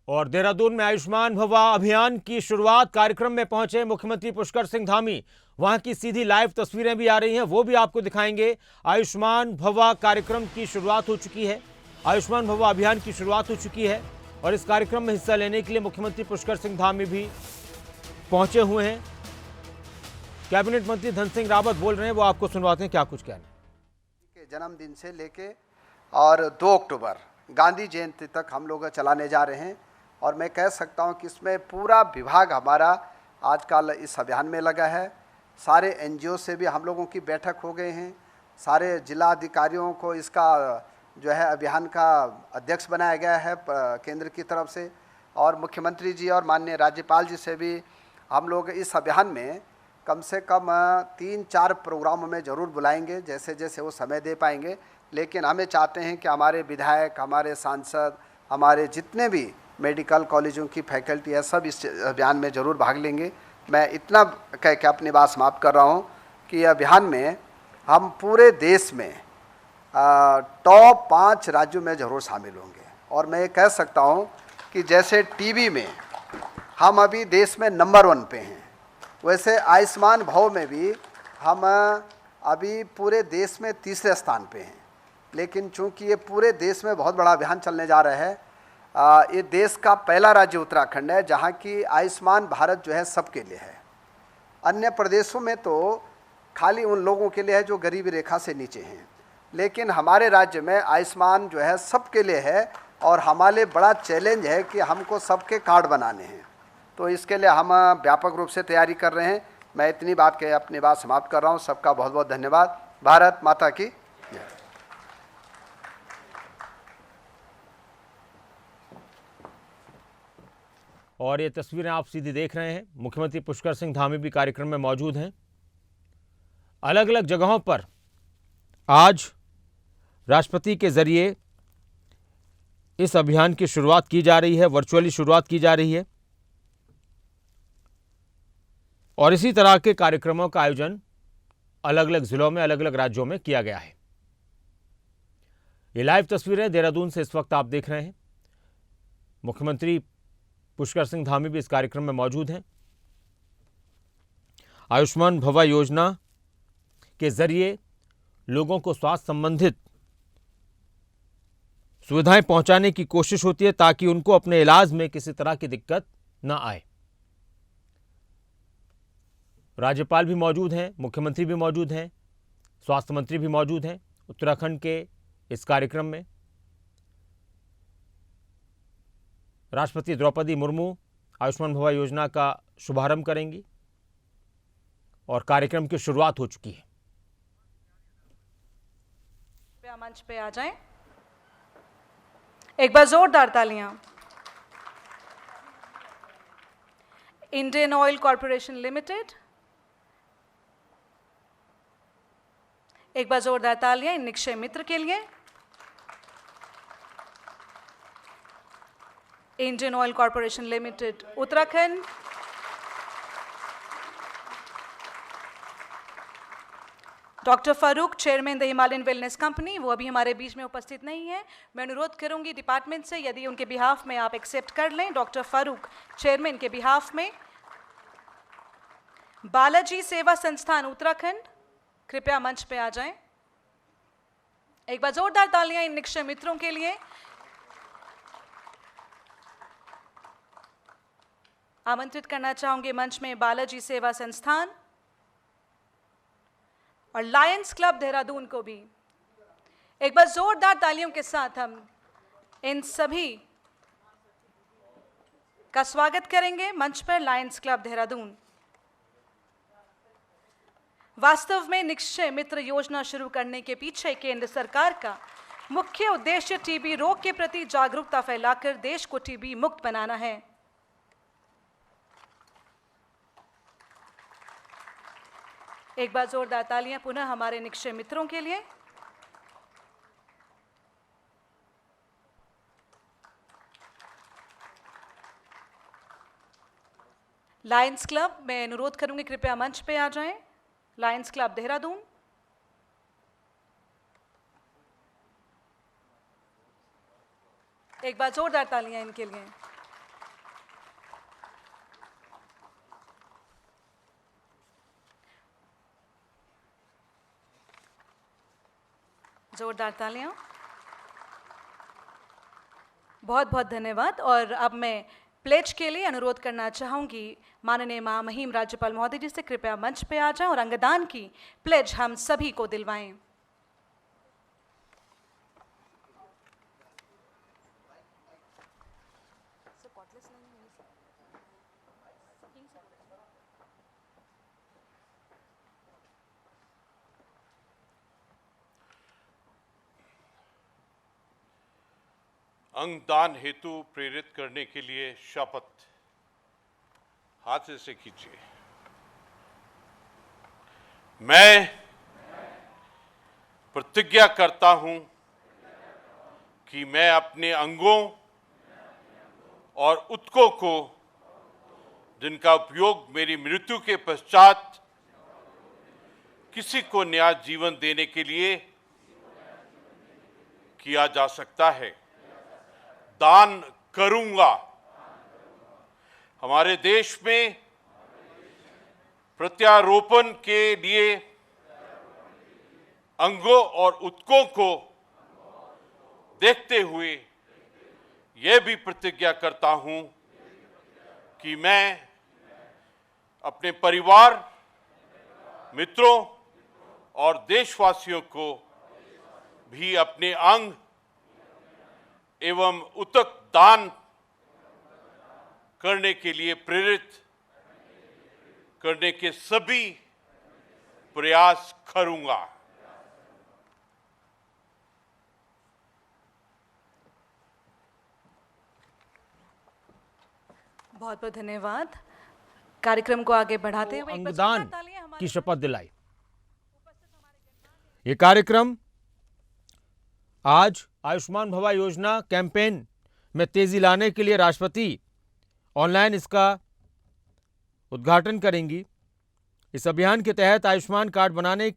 और देहरादून में आयुष्मान भवा अभियान की शुरुआत कार्यक्रम में पहुंचे मुख्यमंत्री पुष्कर सिंह धामी। वहां की सीधी लाइव तस्वीरें भी आ रही हैं, वो भी आपको दिखाएंगे। आयुष्मान भवा कार्यक्रम की शुरुआत हो चुकी है, आयुष्मान भवा अभियान की शुरुआत हो चुकी है और इस कार्यक्रम में हिस्सा लेने के लिए मुख्यमंत्री पुष्कर सिंह धामी भी पहुंचे हुए हैं। कैबिनेट मंत्री धन सिंह रावत बोल रहे हैं, वो आपको सुनवाते हैं क्या कुछ कहना है। जन्मदिन से लेके और 2 अक्टूबर गांधी जयंती तक हम लोग चलाने जा रहे हैं और मैं कह सकता हूं कि इसमें पूरा विभाग हमारा आजकल इस अभियान में लगा है। सारे एनजीओ से भी हम लोगों की बैठक हो गए हैं। सारे जिला अधिकारियों को इसका जो है अभियान का अध्यक्ष बनाया गया है केंद्र की तरफ से, और मुख्यमंत्री जी और माननीय राज्यपाल जी से भी हम लोग इस अभियान में कम से कम 3-4 प्रोग्रामों में ज़रूर बुलाएंगे, जैसे जैसे वो समय दे पाएंगे। लेकिन हमें चाहते हैं कि हमारे विधायक, हमारे सांसद, हमारे जितने भी मेडिकल कॉलेजों की फैकल्टी है, सब इस अभियान में ज़रूर भाग लेंगे। मैं इतना कह के अपनी बात समाप्त कर रहा हूँ कि अभियान में हम पूरे देश में टॉप 5 राज्यों में ज़रूर शामिल होंगे। और मैं ये कह सकता हूँ कि जैसे टीबी में हम अभी देश में नंबर 1 पे हैं, वैसे आयुष्मान भव में भी हम अभी पूरे देश में तीसरे स्थान पे हैं। लेकिन चूंकि ये पूरे देश में बहुत बड़ा अभियान चलने जा रहा है, ये देश का पहला राज्य उत्तराखंड है जहाँ की आयुष्मान भारत जो है सबके लिए है। अन्य प्रदेशों में तो खाली उन लोगों के लिए है जो गरीबी रेखा से नीचे हैं, लेकिन हमारे राज्य में आयुष्मान जो है सबके लिए है और हमारे लिए बड़ा चैलेंज है कि हमको सबके कार्ड बनाने हैं। तो इसके लिए हम व्यापक रूप से तैयारी कर रहे हैं। मैं इतनी बात कह अपनी बात समाप्त कर रहा हूँ। सबका बहुत बहुत धन्यवाद। भारत माता की जय। और ये तस्वीरें आप सीधी देख रहे हैं, मुख्यमंत्री पुष्कर सिंह धामी भी कार्यक्रम में मौजूद हैं। अलग अलग जगहों पर आज राष्ट्रपति के जरिए इस अभियान की शुरुआत की जा रही है, वर्चुअली शुरुआत की जा रही है और इसी तरह के कार्यक्रमों का आयोजन अलग अलग जिलों में, अलग अलग राज्यों में किया गया है। ये लाइव तस्वीरें देहरादून से इस वक्त आप देख रहे हैं। मुख्यमंत्री पुष्कर सिंह धामी भी इस कार्यक्रम में मौजूद हैं। आयुष्मान भवा योजना के जरिए लोगों को स्वास्थ्य संबंधित सुविधाएं पहुंचाने की कोशिश होती है ताकि उनको अपने इलाज में किसी तरह की दिक्कत न आए। राज्यपाल भी मौजूद हैं, मुख्यमंत्री भी मौजूद हैं, स्वास्थ्य मंत्री भी मौजूद हैं उत्तराखंड के इस कार्यक्रम में। राष्ट्रपति द्रौपदी मुर्मू आयुष्मान भवा योजना का शुभारंभ करेंगी और कार्यक्रम की शुरुआत हो चुकी है। मंच पे आ जाएं। एक बार जोरदार तालियां। इंडियन ऑयल कॉरपोरेशन लिमिटेड, एक बार जोरदार तालियां इन निक्षय मित्र के लिए। Indian oil corporation limited Uttarakhand, doctor Farooq, chairman the Himalayan wellness company, वो अभी हमारे बीच में उपस्थित नहीं है। मैं अनुरोध करूंगी डिपार्टमेंट से यदि उनके बिहाफ में आप एक्सेप्ट कर लें। डॉक्टर फारूक, चेयरमैन के बिहाफ में। बालाजी सेवा संस्थान उत्तराखंड, कृपया मंच पे आ जाएं। एक बार जोरदार तालियां इन निक्षय मित्रों के लिए। आमंत्रित करना चाहूंगे मंच में बालाजी सेवा संस्थान और लायंस क्लब देहरादून को भी। एक बार जोरदार तालियों के साथ हम इन सभी का स्वागत करेंगे मंच पर। लायंस क्लब देहरादून वास्तव में निक्षय मित्र योजना शुरू करने के पीछे केंद्र सरकार का मुख्य उद्देश्य टीबी रोग के प्रति जागरूकता फैलाकर देश को टीबी मुक्त बनाना है। एक बार जोरदार तालियां पुनः हमारे निक्षय मित्रों के लिए। लायंस क्लब, मैं अनुरोध करूंगी कृपया मंच पे आ जाएं। लायंस क्लब देहरादून, एक बार जोरदार तालियां इनके लिए। जोरदार तालियां। बहुत बहुत धन्यवाद। और अब मैं प्लेज के लिए अनुरोध करना चाहूंगी माननीय महामहिम राज्यपाल महोदय जी से, कृपया मंच पे आ जाएं और अंगदान की प्लेज हम सभी को दिलवाएं। अंगदान हेतु प्रेरित करने के लिए शपथ। हाथ से खींचिए। मैं प्रतिज्ञा करता हूं कि मैं अपने अंगों और ऊतकों को, जिनका उपयोग मेरी मृत्यु के पश्चात किसी को नया जीवन देने के लिए किया जा सकता है, दान करूंगा। हमारे देश में प्रत्यारोपण के लिए अंगों और ऊतकों को देखते हुए यह भी प्रतिज्ञा करता हूं कि मैं अपने परिवार, मित्रों और देशवासियों को भी अपने अंग एवं ऊतक दान करने के लिए प्रेरित करने के सभी प्रयास करूंगा। बहुत बहुत धन्यवाद। कार्यक्रम को आगे बढ़ाते हुए एक बार अंगदान जोरदार तालियां हमारे की शपथ दिलाई। ये कार्यक्रम आज आयुष्मान भवा योजना कैंपेन में तेजी लाने के लिए राष्ट्रपति ऑनलाइन इसका उद्घाटन करेंगी। इस अभियान के तहत आयुष्मान कार्ड बनाने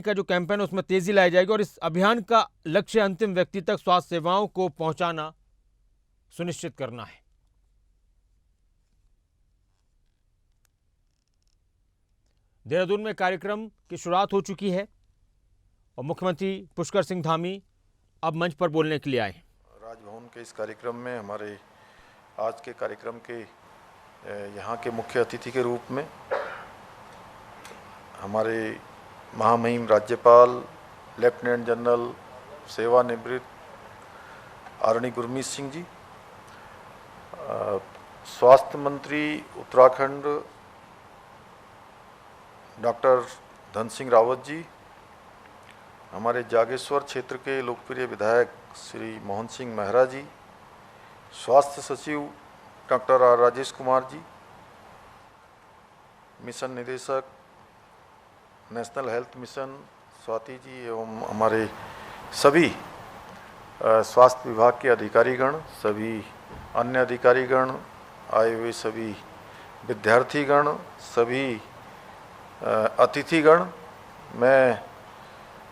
का जो कैंपेन है उसमें तेजी लाई जाएगी और इस अभियान का लक्ष्य अंतिम व्यक्ति तक स्वास्थ्य सेवाओं को पहुंचाना सुनिश्चित करना है। देहरादून में कार्यक्रम की शुरुआत हो चुकी है और मुख्यमंत्री पुष्कर सिंह धामी अब मंच पर बोलने के लिए आए। राजभवन के इस कार्यक्रम में हमारे आज के कार्यक्रम के यहाँ के मुख्य अतिथि के रूप में हमारे महामहिम राज्यपाल लेफ्टिनेंट जनरल सेवानिवृत्त आदरणीय गुरमीत सिंह जी, स्वास्थ्य मंत्री उत्तराखंड डॉक्टर धन सिंह रावत जी, हमारे जागेश्वर क्षेत्र के लोकप्रिय विधायक श्री मोहन सिंह मेहरा जी, स्वास्थ्य सचिव doctor R Rajesh Kumar ji, mission निदेशक national health mission Swati ji एवं हमारे सभी स्वास्थ्य विभाग के अधिकारीगण, सभी अन्य अधिकारीगण, आए हुए सभी विद्यार्थीगण, सभी अतिथिगण, मैं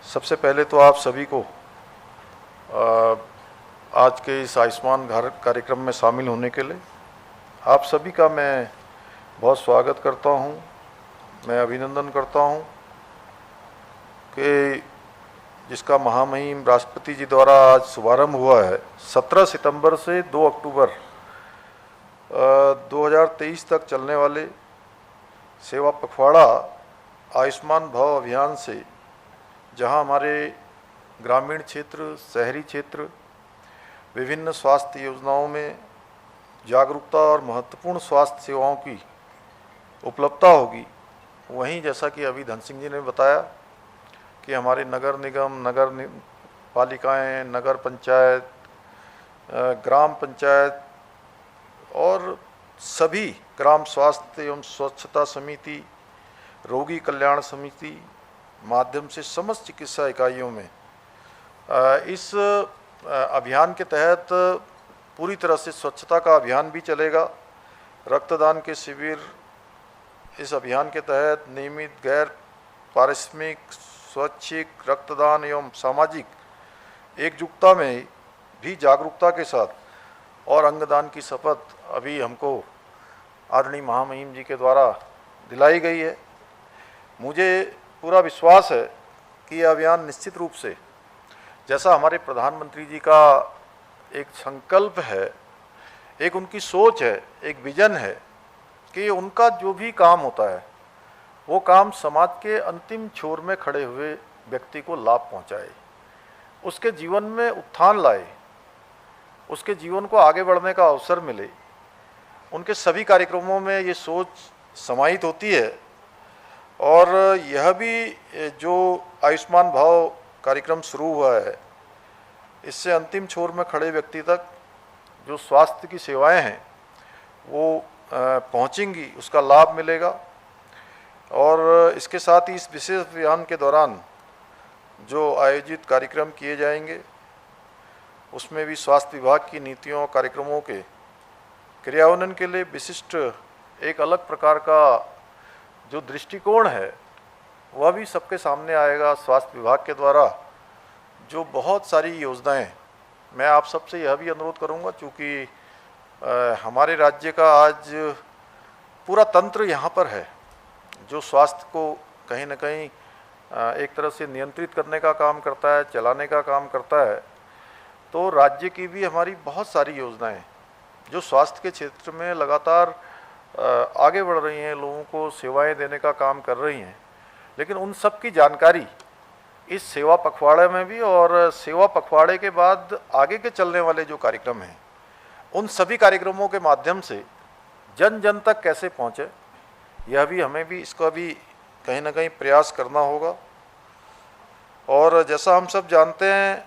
सबसे पहले तो आप सभी को आज के इस आयुष्मान भारत कार्यक्रम में शामिल होने के लिए आप सभी का मैं बहुत स्वागत करता हूं। मैं अभिनंदन करता हूं कि जिसका महामहिम राष्ट्रपति जी द्वारा आज शुभारंभ हुआ है, 17 सितंबर से 2 अक्टूबर 2023 तक चलने वाले सेवा पखवाड़ा आयुष्मान भव अभियान से, जहां हमारे ग्रामीण क्षेत्र, शहरी क्षेत्र विभिन्न स्वास्थ्य योजनाओं में जागरूकता और महत्वपूर्ण स्वास्थ्य सेवाओं की उपलब्धता होगी, वहीं जैसा कि अभी धन सिंह जी ने बताया कि हमारे नगर निगम, नगर पालिकाएँ, नगर पंचायत, ग्राम पंचायत और सभी ग्राम स्वास्थ्य एवं स्वच्छता समिति, रोगी कल्याण समिति माध्यम से समस्त चिकित्सा इकाइयों में इस अभियान के तहत पूरी तरह से स्वच्छता का अभियान भी चलेगा। रक्तदान के शिविर इस अभियान के तहत नियमित गैर पारिश्रमिक स्वैच्छिक रक्तदान एवं सामाजिक एकजुटता में भी जागरूकता के साथ और अंगदान की शपथ अभी हमको आदरणीय महामहिम जी के द्वारा दिलाई गई है। मुझे पूरा विश्वास है कि यह अभियान निश्चित रूप से, जैसा हमारे प्रधानमंत्री जी का एक संकल्प है, एक उनकी सोच है, एक विजन है कि उनका जो भी काम होता है वो काम समाज के अंतिम छोर में खड़े हुए व्यक्ति को लाभ पहुंचाए, उसके जीवन में उत्थान लाए, उसके जीवन को आगे बढ़ने का अवसर मिले। उनके सभी कार्यक्रमों में ये सोच समाहित होती है। और यह भी जो आयुष्मान भाव कार्यक्रम शुरू हुआ है, इससे अंतिम छोर में खड़े व्यक्ति तक जो स्वास्थ्य की सेवाएं हैं वो पहुंचेंगी, उसका लाभ मिलेगा। और इसके साथ ही इस विशेष अभियान के दौरान जो आयोजित कार्यक्रम किए जाएंगे उसमें भी स्वास्थ्य विभाग की नीतियों और कार्यक्रमों के क्रियान्वयन के लिए विशिष्ट एक अलग प्रकार का जो दृष्टिकोण है वह भी सबके सामने आएगा। स्वास्थ्य विभाग के द्वारा जो बहुत सारी योजनाएं, मैं आप सबसे यह भी अनुरोध करूंगा, चूँकि हमारे राज्य का आज पूरा तंत्र यहाँ पर है जो स्वास्थ्य को कहीं न कहीं एक तरह से नियंत्रित करने का काम करता है, चलाने का काम करता है। तो राज्य की भी हमारी बहुत सारी योजनाएं जो स्वास्थ्य के क्षेत्र में लगातार आगे बढ़ रही हैं, लोगों को सेवाएं देने का काम कर रही हैं, लेकिन उन सब की जानकारी इस सेवा पखवाड़े में भी, और सेवा पखवाड़े के बाद आगे के चलने वाले जो कार्यक्रम हैं उन सभी कार्यक्रमों के माध्यम से जन जन तक कैसे पहुँचे, यह भी हमें भी इसका भी कहीं ना कहीं प्रयास करना होगा। और जैसा हम सब जानते हैं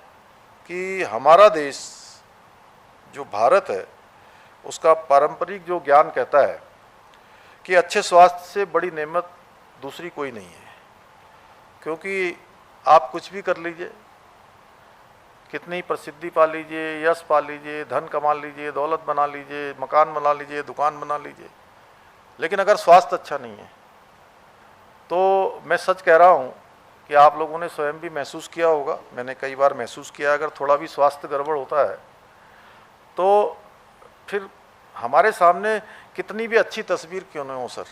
कि हमारा देश जो भारत है उसका पारंपरिक जो ज्ञान कहता है कि अच्छे स्वास्थ्य से बड़ी नेमत दूसरी कोई नहीं है। क्योंकि आप कुछ भी कर लीजिए, कितनी प्रसिद्धि पा लीजिए, यश पा लीजिए, धन कमा लीजिए, दौलत बना लीजिए, मकान बना लीजिए, दुकान बना लीजिए, लेकिन अगर स्वास्थ्य अच्छा नहीं है तो मैं सच कह रहा हूँ कि आप लोगों ने स्वयं भी महसूस किया होगा, मैंने कई बार महसूस किया, अगर थोड़ा भी स्वास्थ्य गड़बड़ होता है तो फिर हमारे सामने कितनी भी अच्छी तस्वीर क्यों न हो सर,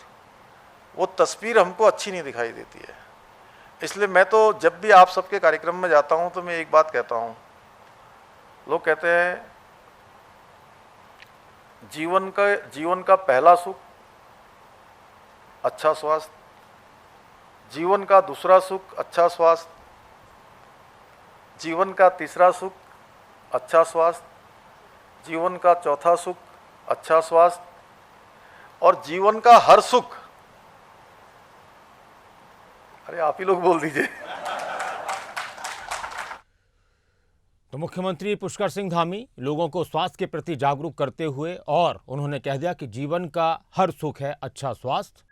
वो तस्वीर हमको अच्छी नहीं दिखाई देती है। इसलिए मैं तो जब भी आप सबके कार्यक्रम में जाता हूँ तो मैं एक बात कहता हूँ, लोग कहते हैं जीवन का पहला सुख अच्छा स्वास्थ्य, जीवन का दूसरा सुख अच्छा स्वास्थ्य, जीवन का तीसरा सुख अच्छा स्वास्थ्य, जीवन का चौथा सुख अच्छा स्वास्थ्य, और जीवन का हर सुख, अरे आप ही लोग बोल दीजिए। तो मुख्यमंत्री पुष्कर सिंह धामी लोगों को स्वास्थ्य के प्रति जागरूक करते हुए और उन्होंने कह दिया कि जीवन का हर सुख है अच्छा स्वास्थ्य।